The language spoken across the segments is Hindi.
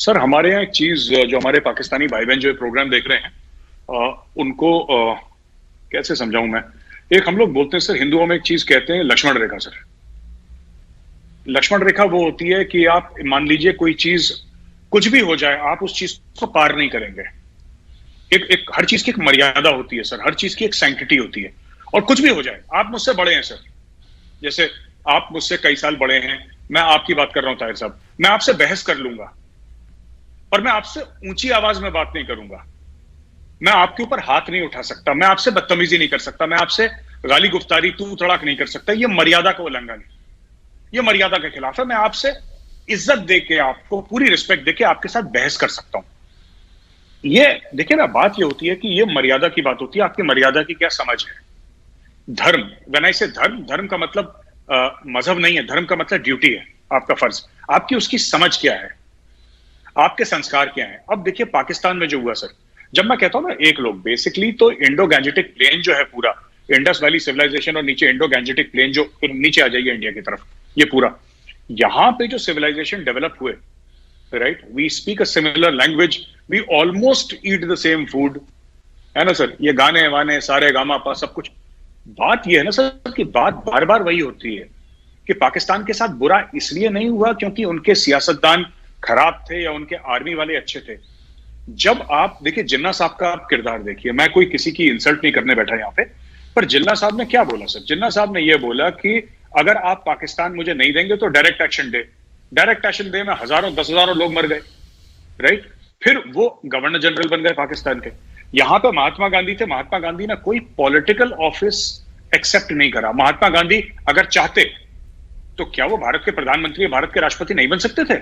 सर हमारे यहाँ एक चीज जो हमारे पाकिस्तानी भाई बहन जो ये प्रोग्राम देख रहे हैं उनको कैसे समझाऊं मैं। एक हम लोग बोलते हैं सर, हिंदुओं में एक चीज कहते हैं लक्ष्मण रेखा। सर लक्ष्मण रेखा वो होती है कि आप मान लीजिए कोई चीज कुछ भी हो जाए आप उस चीज को पार नहीं करेंगे। एक एक हर चीज की एक मर्यादा होती है सर, हर चीज की एक सैंक्टिटी होती है। और कुछ भी हो जाए, आप मुझसे बड़े हैं सर, जैसे आप मुझसे कई साल बड़े हैं, मैं आपकी बात कर रहा हूं ताहिर साहब, मैं आपसे बहस कर लूंगा और मैं आपसे ऊंची आवाज में बात नहीं करूंगा, मैं आपके ऊपर हाथ नहीं उठा सकता, मैं आपसे बदतमीजी नहीं कर सकता, मैं आपसे गाली गुफ्तारी तू तड़ाक नहीं कर सकता। ये मर्यादा का उल्लंघन है, ये मर्यादा के खिलाफ है। मैं आपसे इज्जत देके, आपको पूरी रिस्पेक्ट देके आपके साथ बहस कर सकता हूं। ये देखिए ना, बात ये होती है कि ये मर्यादा की बात होती है, आपकी मर्यादा की क्या समझ है। धर्म, व्हेन आई से धर्म, धर्म का मतलब मजहब नहीं है, धर्म का मतलब ड्यूटी है, आपका फर्ज। आपकी उसकी समझ क्या है, आपके संस्कार क्या है। अब देखिए पाकिस्तान में जो हुआ सर, जब मैं कहता हूं ना एक लोग, बेसिकली तो इंडो गैंजेटिक प्लेन जो है पूरा, इंडस वैली सिविलाइजेशन और नीचे इंडो गैंजेटिक प्लेन जो, फिर नीचे आ जाइए इंडिया की तरफ, ये पूरा यहां पे जो सिविलाइजेशन डेवलप हुए, right, we speak a similar language, we almost eat the same food, है ना सर। ये गाने वाने सारे गामा पा सब कुछ। बात ये है ना सर कि बात बार बार वही होती है कि पाकिस्तान के साथ बुरा इसलिए नहीं हुआ क्योंकि उनके सियासतदान खराब थे या उनके आर्मी वाले अच्छे थे। जब आप देखिए जिन्ना साहब का आप किरदार देखिए, मैं कोई किसी की इंसल्ट नहीं करने बैठा यहां पे, पर जिन्ना साहब ने क्या बोला सर, जिन्ना साहब ने यह बोला कि अगर आप पाकिस्तान मुझे नहीं देंगे तो direct action day. Direct action day में हजारों 10,000 लोग मर गए, राइट। फिर वो गवर्नर जनरल बन गए पाकिस्तान के। यहां पे महात्मा गांधी थे, महात्मा गांधी ने कोई पॉलिटिकल ऑफिस एक्सेप्ट नहीं करा। महात्मा गांधी अगर चाहते तो क्या वो भारत के प्रधानमंत्री, भारत के राष्ट्रपति नहीं बन सकते थे?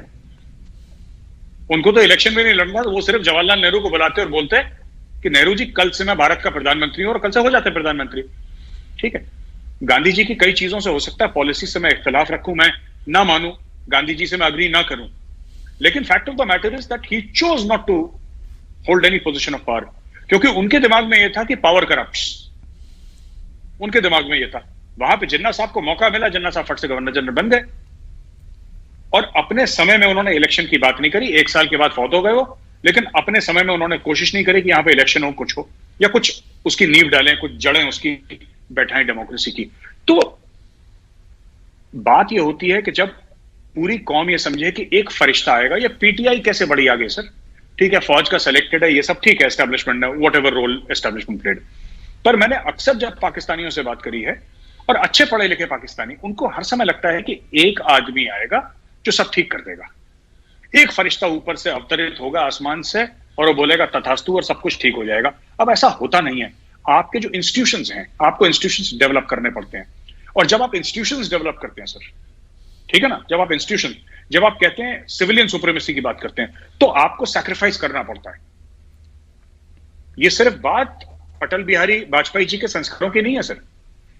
उनको तो इलेक्शन में नहीं लड़ना, तो वो सिर्फ जवाहरलाल नेहरू को बुलाते और बोलते कि नेहरू जी कल से मैं भारत का प्रधानमंत्री हूं, और कल से हो जाते प्रधानमंत्री। ठीक है, गांधी जी की कई चीजों से हो सकता है पॉलिसी से मैं इख्तलाफ रखूं, मैं ना मानूं, गांधी जी से मैं अग्री ना करूं, लेकिन fact of the matter is that he chose not to hold any position of power, क्योंकि उनके दिमाग में यह था कि पावर करप्ट्स। उनके दिमाग में यह था। वहां पे जिन्ना साहब को मौका मिला, जिन्ना साहब फट से गवर्नर जनरल बन गए, और अपने समय में उन्होंने इलेक्शन की बात नहीं करी। 1 साल के बाद फौत हो गए वो, लेकिन अपने समय में उन्होंने कोशिश नहीं करी कि यहां पे इलेक्शन हो, कुछ हो, या कुछ उसकी नींव डालें, कुछ जड़ें उसकी बैठाएं डेमोक्रेसी की। तो बात यह होती है कि जब पूरी कौम यह समझे कि एक फरिश्ता आएगा, या पीटीआई कैसे बढ़ी आगे सर, ठीक है, फौज का सेलेक्टेड है, ये सब ठीक है, एस्टैब्लिशमेंट ने whatever role establishment played, पर मैंने अक्सर जब पाकिस्तानियों से बात करी है, और अच्छे पढ़े लिखे पाकिस्तानी, उनको हर समय लगता है कि एक आदमी आएगा जो सब ठीक कर देगा। एक फरिश्ता ऊपर से अवतरित होगा आसमान से और वो बोलेगा तथास्तु और सब कुछ ठीक हो जाएगा। अब ऐसा होता नहीं है। आपके जो इंस्टीट्यूशंस हैं, आपको इंस्टीट्यूशंस डेवलप करने पड़ते हैं, और जब आप इंस्टीट्यूशंस डेवलप करते हैं सर, ठीक है ना, जब आप कहते हैं सिविलियन सुप्रीमेसी की बात करते हैं, तो आपको सैक्रिफाइस करना पड़ता है। ये सिर्फ बात अटल बिहारी वाजपेयी जी के संस्कारों की नहीं है सर,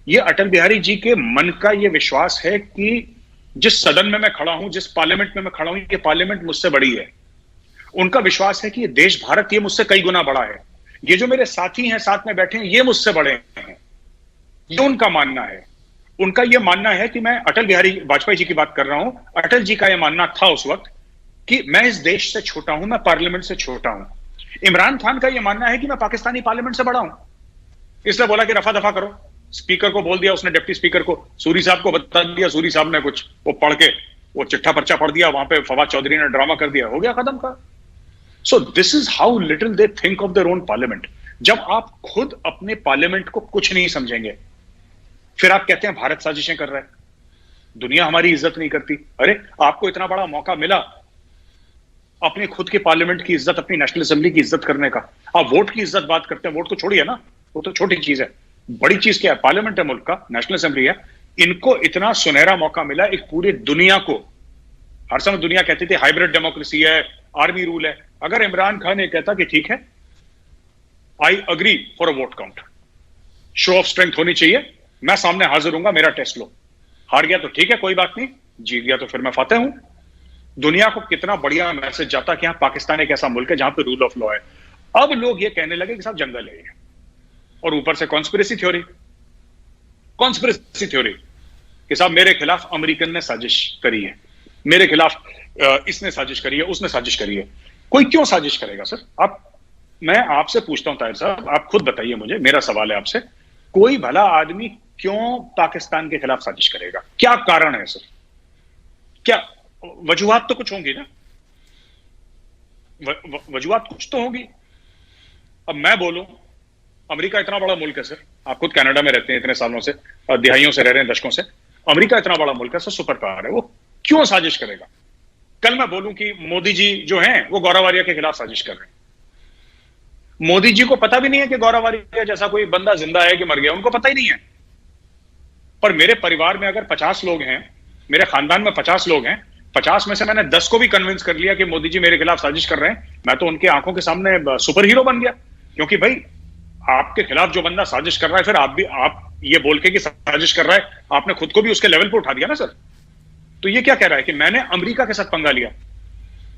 ये अटल बिहारी जी के मन का ये विश्वास है कि जिस सदन में मैं खड़ा हूं, जिस पार्लियामेंट में मैं खड़ा हूं, ये पार्लियामेंट मुझसे बड़ी है। उनका विश्वास है कि ये देश भारत ये मुझसे कई गुना बड़ा है। ये जो मेरे साथी हैं साथ में बैठे हैं, ये मुझसे बड़े हैं। ये उनका मानना है। उनका यह मानना है कि मैं अटल बिहारी वाजपेयी जी की बात कर रहा हूं, अटल जी का यह मानना था उस वक्त कि मैं इस देश से छोटा हूं, मैं पार्लियामेंट से छोटा हूं। इमरान खान का यह मानना है कि मैं पाकिस्तानी पार्लियामेंट से बड़ा हूं, इसलिए बोला कि रफा दफा करो। स्पीकर को बोल दिया उसने, डिप्टी स्पीकर को, सूरी साहब को बता दिया, सूरी साहब ने कुछ वो पढ़ के वो चिट्ठा पर्चा पढ़ दिया, वहां पे फवाद चौधरी ने ड्रामा कर दिया, हो गया खत्म का। So this is how little they think of their own parliament. जब आप खुद अपने पार्लियामेंट को कुछ नहीं समझेंगे, फिर आप कहते हैं भारत साजिशें कर रहा है, दुनिया हमारी इज्जत नहीं करती। अरे आपको इतना बड़ा मौका मिला अपने खुद के पार्लियामेंट की इज्जत, अपनी नेशनल असेंबली की इज्जत करने का। आप वोट की इज्जत बात करते हैं, वोट तो छोड़िए ना, वो तो छोटी चीज है। बड़ी चीज क्या है? पार्लियामेंट है मुल्क का, नेशनल असेंबली है। इनको इतना सुनहरा मौका मिला एक पूरी दुनिया को। हर समय दुनिया कहती थी हाइब्रिड डेमोक्रेसी है, आर्मी रूल है। अगर इमरान खान ये कहता कि ठीक है, I agree for a vote count, show off strength होनी चाहिए, मैं सामने हाजिर हूंगा, मेरा टेस्ट लो। हार गया तो ठीक है, कोई बात नहीं, जीत गया तो फिर मैं फातेह हूं। दुनिया को कितना बढ़िया मैसेज जाता कि हाँ पाकिस्तान एक ऐसा मुल्क है जहां पे रूल ऑफ लॉ है। अब लोग ये कहने लगे कि साहब जंगल है ये, और ऊपर से कॉन्स्पिरेसी थ्योरी कि साहब मेरे खिलाफ अमेरिकन ने साजिश करी है, मेरे खिलाफ इसने साजिश करी है, उसने साजिश करी है। कोई क्यों साजिश करेगा सर? मैं आपसे पूछता हूं ताहिर साहब, आप खुद बताइए मुझे, मेरा सवाल है आपसे, कोई भला आदमी क्यों पाकिस्तान के खिलाफ साजिश करेगा? क्या कारण है सर? क्या वजूहात तो कुछ होंगी ना, वजूहात कुछ तो होंगी। अब मैं बोलूं, अमेरिका इतना बड़ा मुल्क है सर, आप खुद कनाडा में रहते हैं इतने सालों से, दिहाइयों से रह रहे हैं, दशकों से। अमेरिका इतना बड़ा मुल्क है सर, सुपर पावर है, वो क्यों साजिश करेगा? कल मैं बोलूं कि मोदी जी जो हैं वो गौरावारिया के खिलाफ साजिश कर रहे हैं, मोदी जी को पता भी नहीं है कि गौरावारिया जैसा कोई बंदा जिंदा है कि मर गया, उनको पता ही नहीं है। पर मेरे परिवार में अगर 50 लोग हैं, मेरे खानदान में 50 लोग हैं, 50 में से मैंने 10 को भी कन्विंस कर लिया कि मोदी जी मेरे खिलाफ साजिश कर रहे हैं, मैं तो उनके आंखों के सामने सुपर हीरो बन गया। क्योंकि भाई आपके खिलाफ जो बंदा साजिश कर रहा है, फिर आप ये बोल के कि साजिश कर रहा है, आपने खुद को भी उसके लेवल पर उठा दिया ना सर। तो ये क्या कह रहा है कि मैंने अमेरिका के साथ पंगा लिया,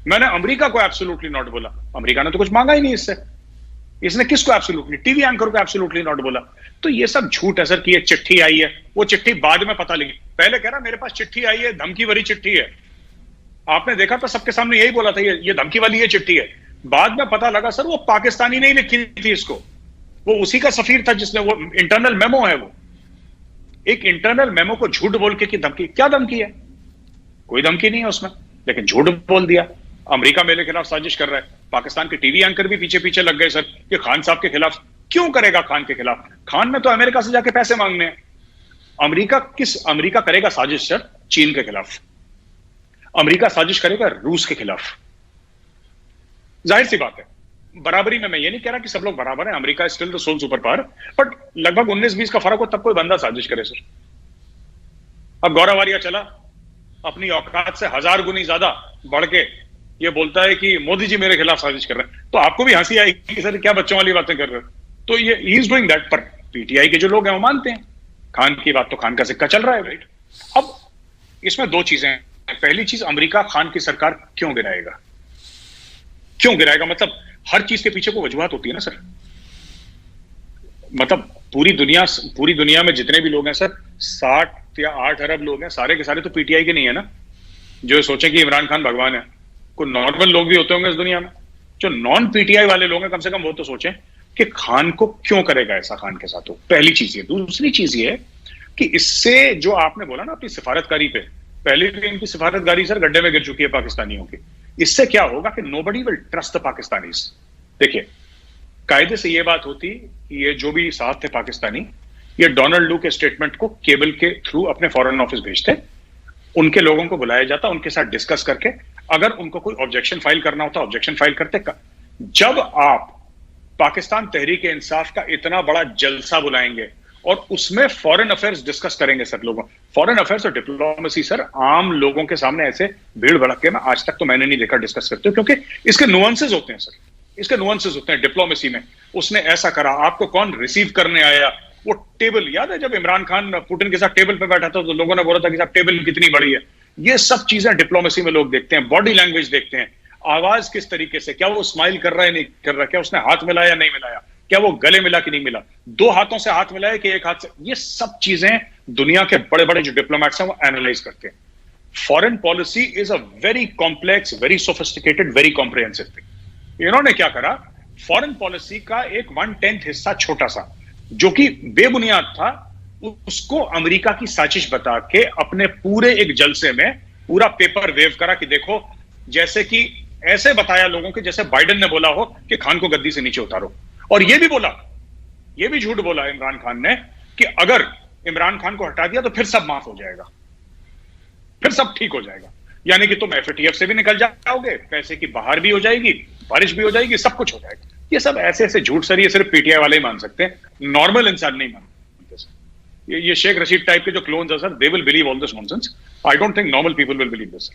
मैंने अमेरिका को एब्सोल्युटली नॉट बोला। अमेरिका ने तो कुछ मांगा ही नहीं इससे, इसने किसको एब्सोल्युटली? टीवी एंकर को एब्सोल्युटली नॉट बोला। तो ये सब झूठ है सर कि ये चिट्ठी आई है, वो चिट्ठी बाद में पता लगी। पहले कह रहा मेरे पास चिट्ठी आई है, धमकी भरी चिट्ठी है। आपने देखा था सबके सामने यही बोला था ये धमकी वाली ये चिट्ठी है। बाद में पता लगा सर वो पाकिस्तानी नहीं लिखी थी इसको, वो उसी का सफीर था जिसने, वो इंटरनल मेमो है, वो एक इंटरनल मेमो को झूठ बोल के कि धमकी। क्या धमकी है? कोई धमकी नहीं है उसमें, लेकिन झूठ बोल दिया। अमेरिका मेरे खिलाफ साजिश कर रहा है, पाकिस्तान के टीवी एंकर भी पीछे पीछे लग गए सर कि खान साहब के खिलाफ। क्यों करेगा खान के खिलाफ? खान में तो अमेरिका से जाके पैसे मांगने हैं। अमेरिका करेगा साजिश सर चीन के खिलाफ, अमेरिका साजिश करेगा रूस के खिलाफ। जाहिर सी बात है, बराबरी में मैं ये नहीं कह रहा कि सब लोग बराबर हैं, America still the sole super power, but लगभग 19-20 का फर्क हो तब कोई बंदा साजिश करे सर। अब गौरावारिया चला अपनी औकात से 1000 गुनी ज्यादा बढ़ के ये बोलता है कि मोदी जी मेरे खिलाफ साजिश कर रहे हैं, तो आपको भी हंसी आएगी कि सर क्या बच्चों वाली बातें कर रहे हैं। तो ये ही इज डूइंग दैट। पर पीटीआई के जो लोग हैं वो मानते हैं खान की बात, तो खान का सिक्का चल रहा है राइट। अब इसमें दो चीजें हैं। पहली चीज, अमेरिका खान की सरकार क्यों गिराएगा? क्यों गिराएगा? मतलब हर चीज के पीछे को वजूहत होती है ना सर। मतलब पूरी दुनिया में जितने भी लोग हैं सर, 7 या 8 अरब लोग हैं, सारे के सारे तो पीटीआई के नहीं है ना, जो सोचे कि इमरान खान भगवान है। कोई नॉर्मल लोग भी होते होंगे इस दुनिया में, जो नॉन पीटीआई वाले लोग हैं, कम से कम वो तो सोचें कि खान को क्यों करेगा ऐसा खान के साथ हो। पहली चीज ये। दूसरी चीज ये कि इससे जो आपने बोला ना अपनी सिफारतकारी पे, पहले भी इनकी सिफारतकारी सर गड्ढे में गिर चुकी है पाकिस्तानियों की। इससे क्या होगा कि nobody will trust the Pakistanis. देखिए, कायदे से ये बात होती कि ये जो भी साथ थे पाकिस्तानी, ये डोनाल्ड लू के स्टेटमेंट को केबल के थ्रू अपने फॉरेन ऑफिस भेजते, उनके लोगों को बुलाया जाता, उनके साथ डिस्कस करके अगर उनको कोई ऑब्जेक्शन फाइल करना होता ऑब्जेक्शन फाइल करते। जब आप पाकिस्तान तहरीक इंसाफ का इतना बड़ा जलसा बुलाएंगे और उसमें फॉरेन अफेयर्स डिस्कस करेंगे सर, लोगों फॉरेन अफेयर्स और डिप्लोमेसी सर आम लोगों के सामने ऐसे भीड़ भड़के में आज तक तो मैंने नहीं देखा डिस्कस करते, क्योंकि इसके नुआंसेस होते हैं सर, इसके नुआंसेस होते हैं डिप्लोमेसी में। उसने ऐसा करा, आपको कौन रिसीव करने आया, वो टेबल याद है जब इमरान खान पुतिन के साथ टेबल पे बैठा था तो लोगों ने बोला था कि साहब टेबल कितनी बड़ी है। ये सब चीजें डिप्लोमेसी में लोग देखते हैं, बॉडी लैंग्वेज देखते हैं, आवाज किस तरीके से, क्या वो स्माइल कर रहा है नहीं कर रहा, क्या उसने हाथ मिलाया नहीं मिलाया, क्या वो गले मिला कि नहीं मिला, 2 हाथों से हाथ मिलाया कि 1 हाथ से। ये सब चीजें दुनिया के बड़े बड़े जो डिप्लोमेट्स हैं वो एनालाइज करते हैं। Foreign policy is a very complex, very sophisticated, very comprehensive thing. इन्होंने क्या करा, फॉरेन पॉलिसी का एक 1/10 हिस्सा छोटा सा जो कि बेबुनियाद था, उसको अमेरिका की साजिश बता के अपने पूरे एक जलसे में पूरा पेपर वेव करा कि देखो, जैसे कि ऐसे बताया लोगों के जैसे बाइडेन ने बोला हो कि खान को गद्दी से नीचे उतारो। और यह भी बोला, यह भी झूठ बोला इमरान खान ने कि अगर इमरान खान को हटा दिया तो फिर सब माफ हो जाएगा, फिर सब ठीक हो जाएगा। यानी कि तुम एफएटीएफ से भी निकल जाओगे, पैसे की बाहर भी हो जाएगी, बारिश भी हो जाएगी, सब कुछ हो जाएगा। ये सब ऐसे ऐसे झूठ सर, ये सिर्फ पीटीआई वाले ही मान सकते हैं, नॉर्मल इंसान नहीं मानते सर। ये शेख रशीद टाइप के जो क्लोन्स है sir, they will believe all this nonsense. I don't think normal people will believe this.